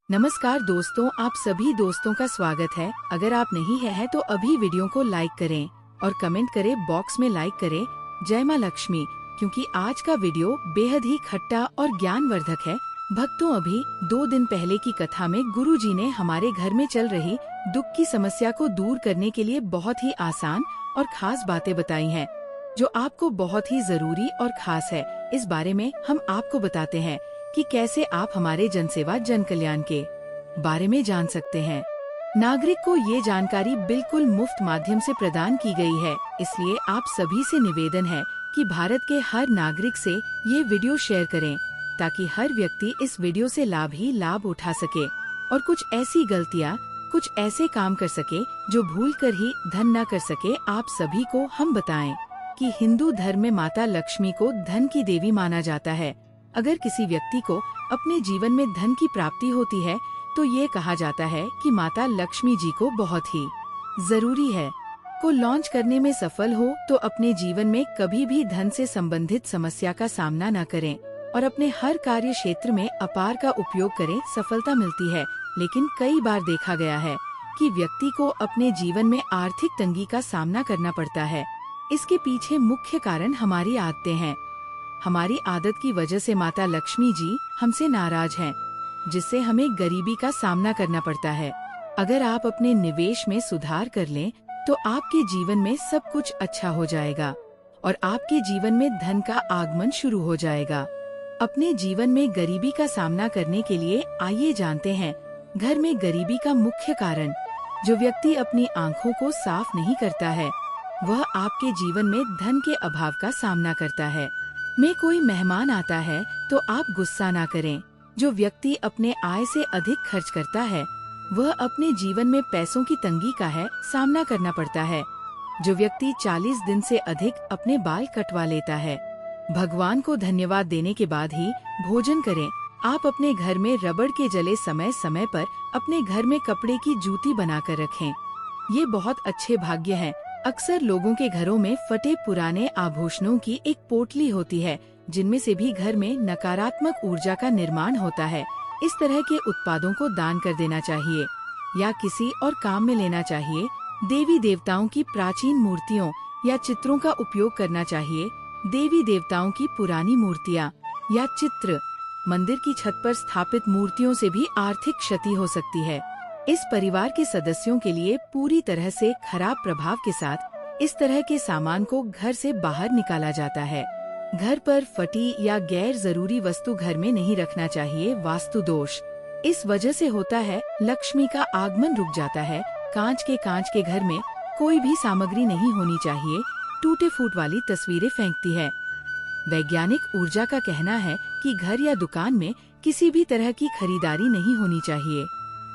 नमस्कार दोस्तों, आप सभी दोस्तों का स्वागत है। अगर आप नहीं है तो अभी वीडियो को लाइक करें और कमेंट करें, बॉक्स में लाइक करें जय माँ लक्ष्मी, क्योंकि आज का वीडियो बेहद ही खट्टा और ज्ञानवर्धक है। भक्तों, अभी 2 दिन पहले की कथा में गुरुजी ने हमारे घर में चल रही दुख की समस्या को दूर करने के लिए बहुत ही आसान और खास बातें बताई हैं, जो आपको बहुत ही जरूरी और खास है। इस बारे में हम आपको बताते हैं कि कैसे आप हमारे जनसेवा जन कल्याण के बारे में जान सकते हैं। नागरिक को ये जानकारी बिल्कुल मुफ्त माध्यम से प्रदान की गई है, इसलिए आप सभी से निवेदन है कि भारत के हर नागरिक से ये वीडियो शेयर करें, ताकि हर व्यक्ति इस वीडियो से लाभ उठा सके और कुछ ऐसी गलतियाँ, कुछ ऐसे काम कर सके जो भूल कर ही धन न कर सके। आप सभी को हम बताएं कि हिंदू धर्म में माता लक्ष्मी को धन की देवी माना जाता है। अगर किसी व्यक्ति को अपने जीवन में धन की प्राप्ति होती है तो ये कहा जाता है कि माता लक्ष्मी जी को बहुत ही जरूरी है। को लॉन्च करने में सफल हो तो अपने जीवन में कभी भी धन से संबंधित समस्या का सामना न करें और अपने हर कार्य क्षेत्र में अपार का उपयोग करें, सफलता मिलती है। लेकिन कई बार देखा गया है कि व्यक्ति को अपने जीवन में आर्थिक तंगी का सामना करना पड़ता है। इसके पीछे मुख्य कारण हमारी आदतें हैं। हमारी आदत की वजह से माता लक्ष्मी जी हमसे नाराज हैं, जिससे हमें गरीबी का सामना करना पड़ता है। अगर आप अपने निवेश में सुधार कर लें तो आपके जीवन में सब कुछ अच्छा हो जाएगा और आपके जीवन में धन का आगमन शुरू हो जाएगा। अपने जीवन में गरीबी का सामना करने के लिए आइए जानते हैं घर में गरीबी का मुख्य कारण। जो व्यक्ति अपनी आँखों को साफ नहीं करता है, वह आपके जीवन में धन के अभाव का सामना करता है। में कोई मेहमान आता है तो आप गुस्सा ना करें। जो व्यक्ति अपने आय से अधिक खर्च करता है, वह अपने जीवन में पैसों की तंगी का सामना करना पड़ता है। जो व्यक्ति 40 दिन से अधिक अपने बाल कटवा लेता है, भगवान को धन्यवाद देने के बाद ही भोजन करें। आप अपने घर में रबड़ के जले समय समय पर अपने घर में कपड़े की जूती बनाकर रखें। ये बहुत अच्छे भाग्य हैं। अक्सर लोगों के घरों में फटे पुराने आभूषणों की एक पोटली होती है, जिनमें से भी घर में नकारात्मक ऊर्जा का निर्माण होता है। इस तरह के उत्पादों को दान कर देना चाहिए या किसी और काम में लेना चाहिए। देवी देवताओं की प्राचीन मूर्तियों या चित्रों का उपयोग करना चाहिए। देवी देवताओं की पुरानी मूर्तियाँ या चित्र मंदिर की छत पर स्थापित मूर्तियों से भी आर्थिक क्षति हो सकती है। इस परिवार के सदस्यों के लिए पूरी तरह से खराब प्रभाव के साथ इस तरह के सामान को घर से बाहर निकाला जाता है। घर पर फटी या गैर जरूरी वस्तु घर में नहीं रखना चाहिए। वास्तु दोष इस वजह से होता है, लक्ष्मी का आगमन रुक जाता है। कांच के घर में कोई भी सामग्री नहीं होनी चाहिए। टूटे फूट वाली तस्वीरें फेंकती है। वैज्ञानिक ऊर्जा का कहना है कि घर या दुकान में किसी भी तरह की खरीदारी नहीं होनी चाहिए।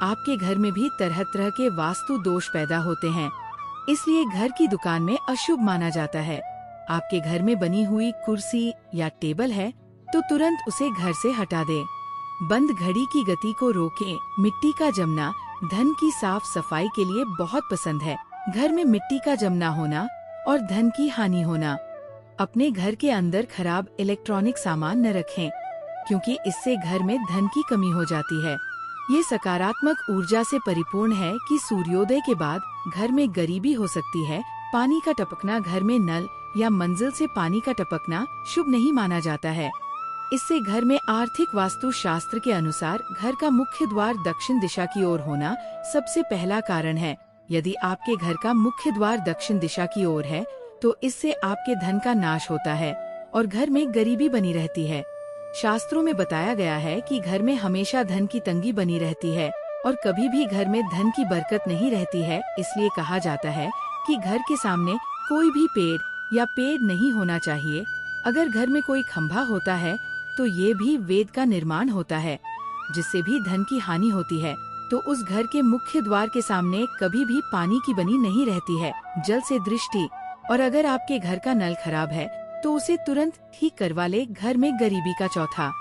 आपके घर में भी तरह तरह के वास्तु दोष पैदा होते हैं, इसलिए घर की दुकान में अशुभ माना जाता है। आपके घर में बनी हुई कुर्सी या टेबल है तो तुरंत उसे घर से हटा दें। बंद घड़ी की गति को रोकें। मिट्टी का जमना धन की साफ सफाई के लिए बहुत पसंद है। घर में मिट्टी का जमना होना और धन की हानि होना। अपने घर के अंदर खराब इलेक्ट्रॉनिक सामान न रखें, क्योंकि इससे घर में धन की कमी हो जाती है। ये सकारात्मक ऊर्जा से परिपूर्ण है कि सूर्योदय के बाद घर में गरीबी हो सकती है। पानी का टपकना घर में नल या मंजिल से पानी का टपकना शुभ नहीं माना जाता है। इससे घर में आर्थिक वास्तु शास्त्र के अनुसार घर का मुख्य द्वार दक्षिण दिशा की ओर होना सबसे पहला कारण है। यदि आपके घर का मुख्य द्वार दक्षिण दिशा की ओर है तो इससे आपके धन का नाश होता है और घर में गरीबी बनी रहती है। शास्त्रों में बताया गया है कि घर में हमेशा धन की तंगी बनी रहती है और कभी भी घर में धन की बरकत नहीं रहती है। इसलिए कहा जाता है कि घर के सामने कोई भी पेड़ नहीं होना चाहिए। अगर घर में कोई खंभा होता है तो ये भी वेद का निर्माण होता है, जिससे भी धन की हानि होती है। तो उस घर के मुख्य द्वार के सामने कभी भी पानी की बनी नहीं रहती है। जल से दृष्टि और अगर आपके घर का नल खराब है तो उसे तुरंत ठीक करवा ले। घर में गरीबी का चौथा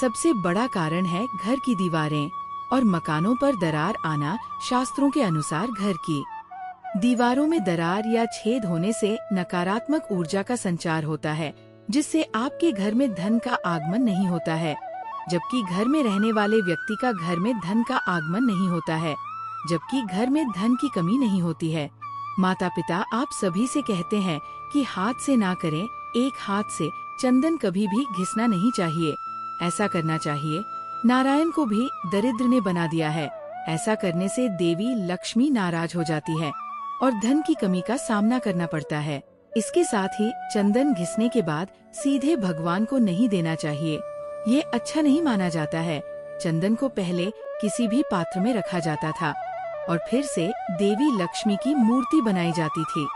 सबसे बड़ा कारण है घर की दीवारें और मकानों पर दरार आना। शास्त्रों के अनुसार घर की दीवारों में दरार या छेद होने से नकारात्मक ऊर्जा का संचार होता है, जिससे आपके घर में धन का आगमन नहीं होता है। जबकि घर में रहने वाले व्यक्ति का घर में धन का आगमन नहीं होता है, जबकि घर में धन की कमी नहीं होती है। माता पिता आप सभी से कहते हैं कि हाथ से ना करें, एक हाथ से चंदन कभी भी घिसना नहीं चाहिए। ऐसा करना चाहिए। नारायण को भी दरिद्र ने बना दिया है। ऐसा करने से देवी लक्ष्मी नाराज हो जाती है और धन की कमी का सामना करना पड़ता है। इसके साथ ही चंदन घिसने के बाद सीधे भगवान को नहीं देना चाहिए। ये अच्छा नहीं माना जाता है। चंदन को पहले किसी भी पात्र में रखा जाता था और फिर से देवी लक्ष्मी की मूर्ति बनाई जाती थी,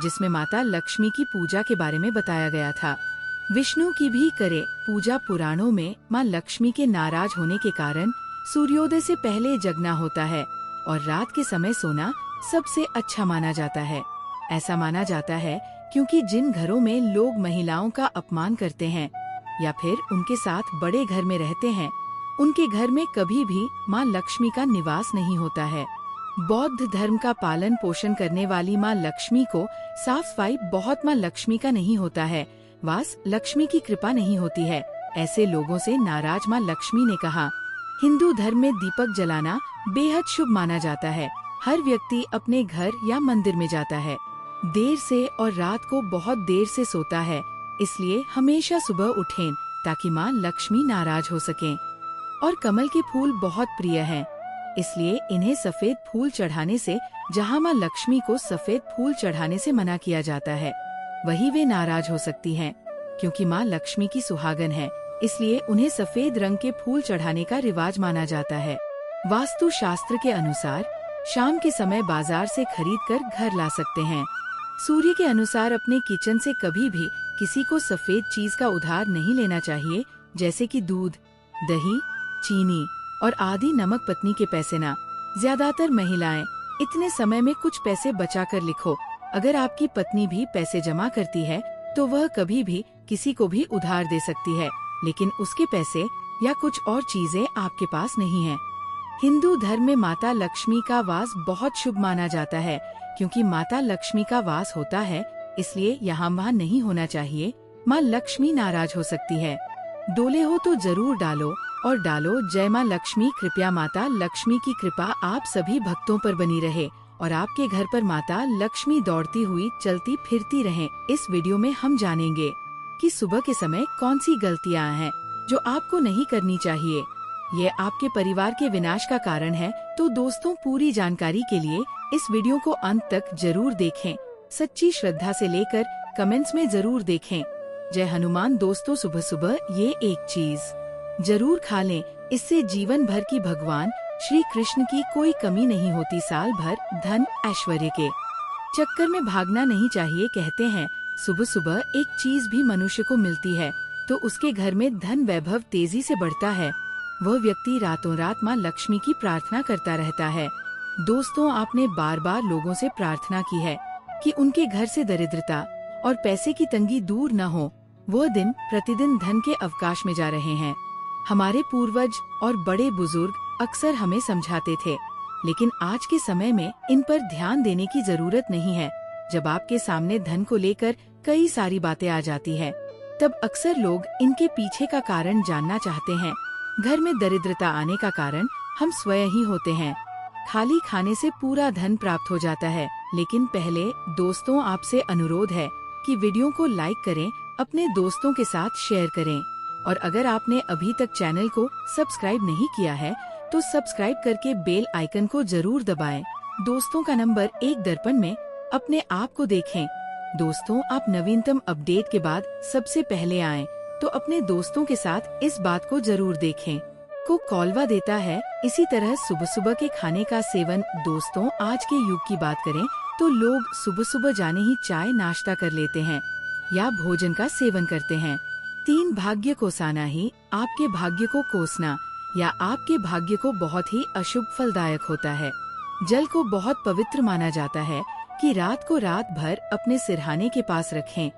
जिसमें माता लक्ष्मी की पूजा के बारे में बताया गया था। विष्णु की भी करे पूजा। पुराणों में माँ लक्ष्मी के नाराज होने के कारण सूर्योदय से पहले जगना होता है और रात के समय सोना सबसे अच्छा माना जाता है। ऐसा माना जाता है क्योंकि जिन घरों में लोग महिलाओं का अपमान करते हैं या फिर उनके साथ बड़े घर में रहते हैं, उनके घर में कभी भी माँ लक्ष्मी का निवास नहीं होता है। बौद्ध धर्म का पालन पोषण करने वाली माँ लक्ष्मी को साफ सफाई बहुत माँ लक्ष्मी का नहीं होता है, वास लक्ष्मी की कृपा नहीं होती है। ऐसे लोगों से नाराज माँ लक्ष्मी ने कहा। हिंदू धर्म में दीपक जलाना बेहद शुभ माना जाता है। हर व्यक्ति अपने घर या मंदिर में जाता है, देर से और रात को बहुत देर से सोता है, इसलिए हमेशा सुबह उठें ताकि माँ लक्ष्मी नाराज हो सकें। और कमल के फूल बहुत प्रिय हैं, इसलिए इन्हें सफेद फूल चढ़ाने से, जहाँ माँ लक्ष्मी को सफेद फूल चढ़ाने से मना किया जाता है, वही वे नाराज हो सकती हैं। क्योंकि माँ लक्ष्मी की सुहागन है, इसलिए उन्हें सफेद रंग के फूल चढ़ाने का रिवाज माना जाता है। वास्तु शास्त्र के अनुसार शाम के समय बाजार से खरीद कर घर ला सकते हैं। सूर्य के अनुसार अपने किचन से कभी भी किसी को सफेद चीज का उधार नहीं लेना चाहिए, जैसे कि दूध, दही, चीनी और आदि नमक। पत्नी के पैसे ना। ज्यादातर महिलाएं इतने समय में कुछ पैसे बचा कर लिखो। अगर आपकी पत्नी भी पैसे जमा करती है तो वह कभी भी किसी को भी उधार दे सकती है, लेकिन उसके पैसे या कुछ और चीजें आपके पास नहीं है। हिंदू धर्म में माता लक्ष्मी का वास बहुत शुभ माना जाता है। क्योंकि माता लक्ष्मी का वास होता है, इसलिए यहाँ वहाँ नहीं होना चाहिए। माँ लक्ष्मी नाराज हो सकती है। डोले हो तो जरूर डालो और डालो। जय माँ लक्ष्मी। कृपया माता लक्ष्मी की कृपा आप सभी भक्तों पर बनी रहे और आपके घर पर माता लक्ष्मी दौड़ती हुई चलती फिरती रहें। इस वीडियो में हम जानेंगे कि सुबह के समय कौन सी गलतियाँ हैं जो आपको नहीं करनी चाहिए। ये आपके परिवार के विनाश का कारण है। तो दोस्तों, पूरी जानकारी के लिए इस वीडियो को अंत तक जरूर देखें। सच्ची श्रद्धा से लेकर कमेंट्स में जरूर देखें। जय हनुमान। दोस्तों, सुबह सुबह ये एक चीज जरूर खा लें, इससे जीवन भर की भगवान श्री कृष्ण की कोई कमी नहीं होती। साल भर धन ऐश्वर्य के चक्कर में भागना नहीं चाहिए। कहते हैं सुबह सुबह एक चीज भी मनुष्य को मिलती है तो उसके घर में धन वैभव तेजी से बढ़ता है। वह व्यक्ति रातों रात माँ लक्ष्मी की प्रार्थना करता रहता है। दोस्तों, आपने बार बार लोगों से प्रार्थना की है कि उनके घर से दरिद्रता और पैसे की तंगी दूर न हो। वह दिन प्रतिदिन धन के अवकाश में जा रहे हैं। हमारे पूर्वज और बड़े बुजुर्ग अक्सर हमें समझाते थे, लेकिन आज के समय में इन पर ध्यान देने की जरूरत नहीं है। जब आपके सामने धन को लेकर कई सारी बातें आ जाती है, तब अक्सर लोग इनके पीछे का कारण जानना चाहते हैं। घर में दरिद्रता आने का कारण हम स्वयं ही होते हैं। खाली खाने से पूरा धन प्राप्त हो जाता है। लेकिन पहले दोस्तों, आपसे अनुरोध है कि वीडियो को लाइक करें, अपने दोस्तों के साथ शेयर करें और अगर आपने अभी तक चैनल को सब्सक्राइब नहीं किया है तो सब्सक्राइब करके बेल आइकन को जरूर दबाएं। दोस्तों का नंबर 1 दर्पण में अपने आप को देखें। दोस्तों, आप नवीनतम अपडेट के बाद सबसे पहले आएं, तो अपने दोस्तों के साथ इस बात को जरूर देखें। को कॉलवा देता है। इसी तरह सुबह सुबह के खाने का सेवन। दोस्तों, आज के युग की बात करें तो लोग सुबह सुबह जाने ही चाय नाश्ता कर लेते हैं या भोजन का सेवन करते हैं। 3 भाग्य कोसाना ही आपके भाग्य को कोसना या आपके भाग्य को बहुत ही अशुभ फलदायक होता है। जल को बहुत पवित्र माना जाता है कि रात को रात भर अपने सिरहाने के पास रखें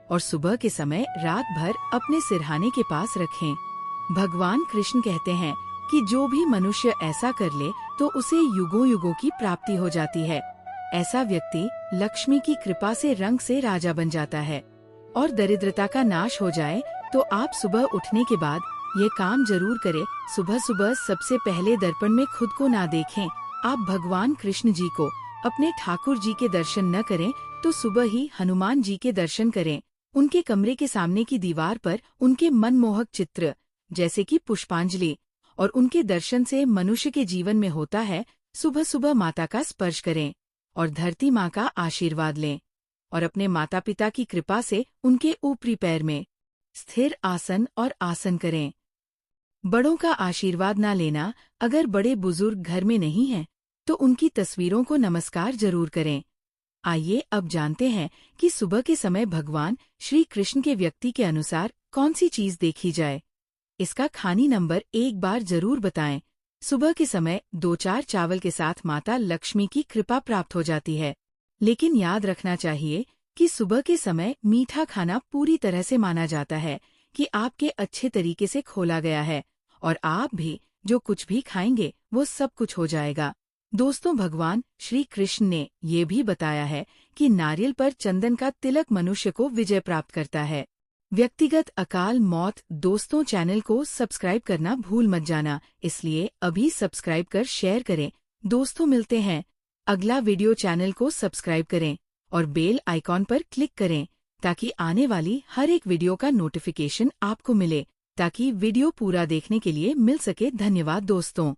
और सुबह के समय रात भर अपने सिरहाने के पास रखें। भगवान कृष्ण कहते हैं कि जो भी मनुष्य ऐसा कर ले तो उसे युगों युगों की प्राप्ति हो जाती है। ऐसा व्यक्ति लक्ष्मी की कृपा से रंग से राजा बन जाता है। और दरिद्रता का नाश हो जाए तो आप सुबह उठने के बाद ये काम जरूर करें। सुबह सुबह सबसे पहले दर्पण में खुद को ना देखें। आप भगवान कृष्ण जी को अपने ठाकुर जी के दर्शन न करें तो सुबह ही हनुमान जी के दर्शन करें। उनके कमरे के सामने की दीवार पर उनके मनमोहक चित्र जैसे कि पुष्पांजलि और उनके दर्शन से मनुष्य के जीवन में होता है। सुबह सुबह माता का स्पर्श करें और धरती माँ का आशीर्वाद लें और अपने माता पिता की कृपा से उनके ऊपरी पैर में स्थिर आसन और आसन करें। बड़ों का आशीर्वाद ना लेना, अगर बड़े बुजुर्ग घर में नहीं हैं तो उनकी तस्वीरों को नमस्कार जरूर करें। आइए अब जानते हैं कि सुबह के समय भगवान श्री कृष्ण के व्यक्ति के अनुसार कौन सी चीज देखी जाए। इसका खानी नंबर एक बार जरूर बताएं। सुबह के समय 2-4 चावल के साथ माता लक्ष्मी की कृपा प्राप्त हो जाती है, लेकिन याद रखना चाहिए कि सुबह के समय मीठा खाना पूरी तरह से माना जाता है कि आपके अच्छे तरीके से खोला गया है और आप भी जो कुछ भी खाएंगे वो सब कुछ हो जाएगा। दोस्तों, भगवान श्री कृष्ण ने ये भी बताया है कि नारियल पर चंदन का तिलक मनुष्य को विजय प्राप्त करता है। व्यक्तिगत अकाल मौत। दोस्तों, चैनल को सब्सक्राइब करना भूल मत जाना, इसलिए अभी सब्सक्राइब कर शेयर करें। दोस्तों, मिलते हैं अगला वीडियो। चैनल को सब्सक्राइब करें और बेल आइकॉन पर क्लिक करें ताकि आने वाली हर एक वीडियो का नोटिफिकेशन आपको मिले, ताकि वीडियो पूरा देखने के लिए मिल सके। धन्यवाद दोस्तों।